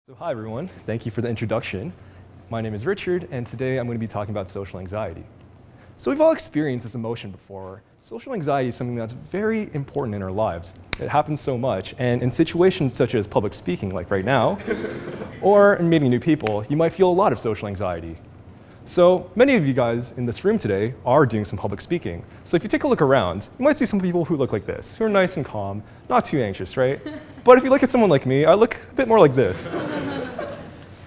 So hi everyone, thank you for the introduction. My name is Richard, and today I'm going to be talking about social anxiety. So we've all experienced this emotion before. Social anxiety is something that's very important in our lives. It happens so much, and in situations such as public speaking, like right now, or in meeting new people, you might feel a lot of social anxiety. So many of you guys in this room today are doing some public speaking. So if you take a look around, you might see some people who look like this, who are nice and calm, not too anxious, right? But if you look at someone like me, I look a bit more like this.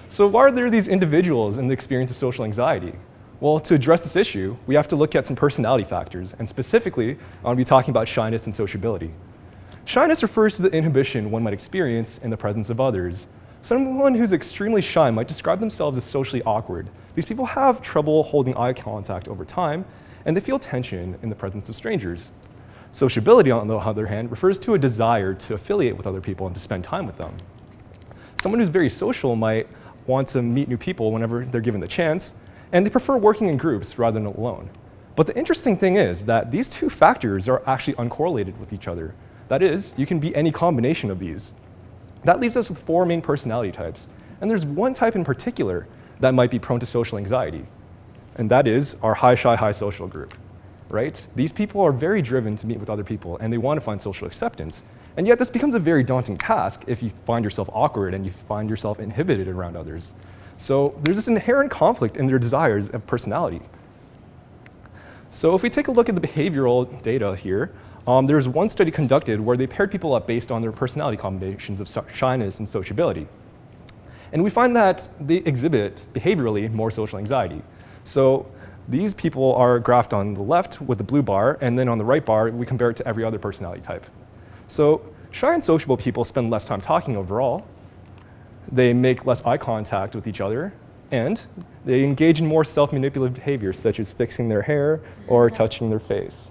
So why are there these individuals in the experience of social anxiety? Well, to address this issue, we have to look at some personality factors, and specifically, I want to be talking about shyness and sociability. Shyness refers to the inhibition one might experience in the presence of others. Someone who's extremely shy might describe themselves as socially awkward. These people have trouble holding eye contact over time, and they feel tension in the presence of strangers. Sociability, on the other hand, refers to a desire to affiliate with other people and to spend time with them. Someone who's very social might want to meet new people whenever they're given the chance, and they prefer working in groups rather than alone. But the interesting thing is that these two factors are actually uncorrelated with each other. That is, you can be any combination of these. That leaves us with four main personality types, and there's one type in particular that might be prone to social anxiety, and that is our high shy, high social group, right? These people are very driven to meet with other people, and they want to find social acceptance, and yet this becomes a very daunting task if you find yourself awkward and you find yourself inhibited around others. So there's this inherent conflict in their desires of personality. So if we take a look at the behavioral data here, there's one study conducted where they paired people up based on their personality combinations of shyness and sociability. And we find that they exhibit behaviorally more social anxiety. So these people are graphed on the left with the blue bar, and then on the right bar, we compare it to every other personality type. So shy and sociable people spend less time talking overall. They make less eye contact with each other, and they engage in more self-manipulative behaviors, such as fixing their hair or touching their face.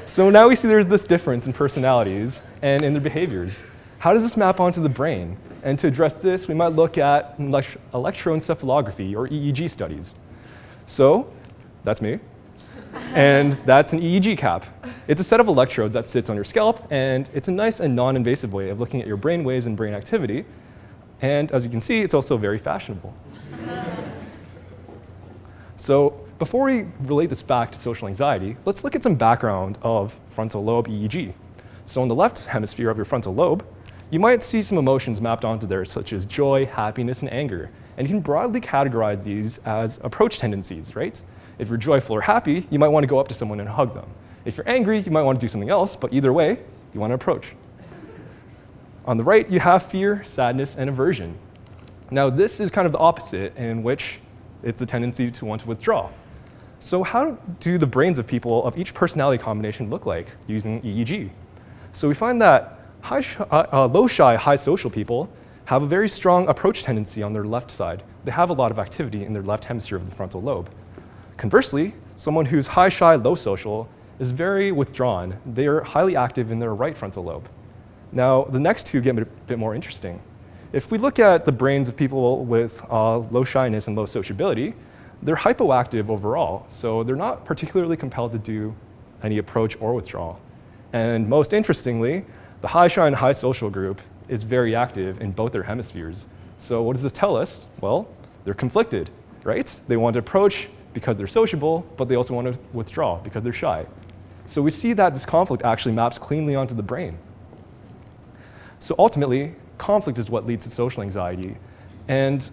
So now we see there's this difference in personalities and in their behaviors. How does this map onto the brain? And to address this, we might look at electroencephalography, or EEG studies. So that's me, and that's an EEG cap. It's a set of electrodes that sits on your scalp, and it's a nice and non-invasive way of looking at your brain waves and brain activity. And as you can see, it's also very fashionable. So before we relate this back to social anxiety, let's look at some background of frontal lobe EEG. So in the left hemisphere of your frontal lobe, you might see some emotions mapped onto there, such as joy, happiness, and anger. And you can broadly categorize these as approach tendencies, right? If you're joyful or happy, you might want to go up to someone and hug them. If you're angry, you might want to do something else, but either way, you want to approach. On the right, you have fear, sadness, and aversion. Now, this is kind of the opposite, in which it's the tendency to want to withdraw. So how do the brains of people of each personality combination look like using EEG? So we find that low shy, high social people have a very strong approach tendency on their left side. They have a lot of activity in their left hemisphere of the frontal lobe. Conversely, someone who's high shy, low social is very withdrawn. They are highly active in their right frontal lobe. Now, the next two get a bit more interesting. If we look at the brains of people with low shyness and low sociability, they're hypoactive overall, so they're not particularly compelled to do any approach or withdrawal. And most interestingly, the high shy and high social group is very active in both their hemispheres. So what does this tell us? Well, they're conflicted, right? They want to approach because they're sociable, but they also want to withdraw because they're shy. So we see that this conflict actually maps cleanly onto the brain. So ultimately, conflict is what leads to social anxiety. And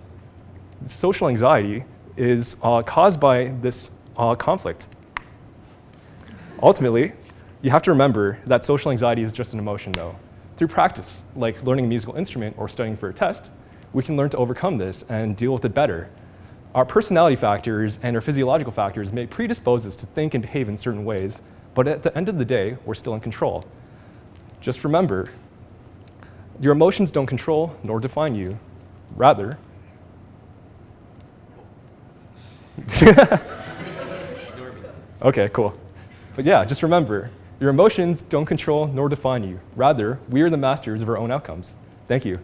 social anxiety is caused by this conflict. Ultimately, you have to remember that social anxiety is just an emotion, though. Through practice, like learning a musical instrument or studying for a test, we can learn to overcome this and deal with it better. Our personality factors and our physiological factors may predispose us to think and behave in certain ways, but at the end of the day, we're still in control. Just remember, your emotions don't control nor define you. Rather, okay, cool. But yeah, just remember, your emotions don't control nor define you. Rather, we are the masters of our own outcomes. Thank you.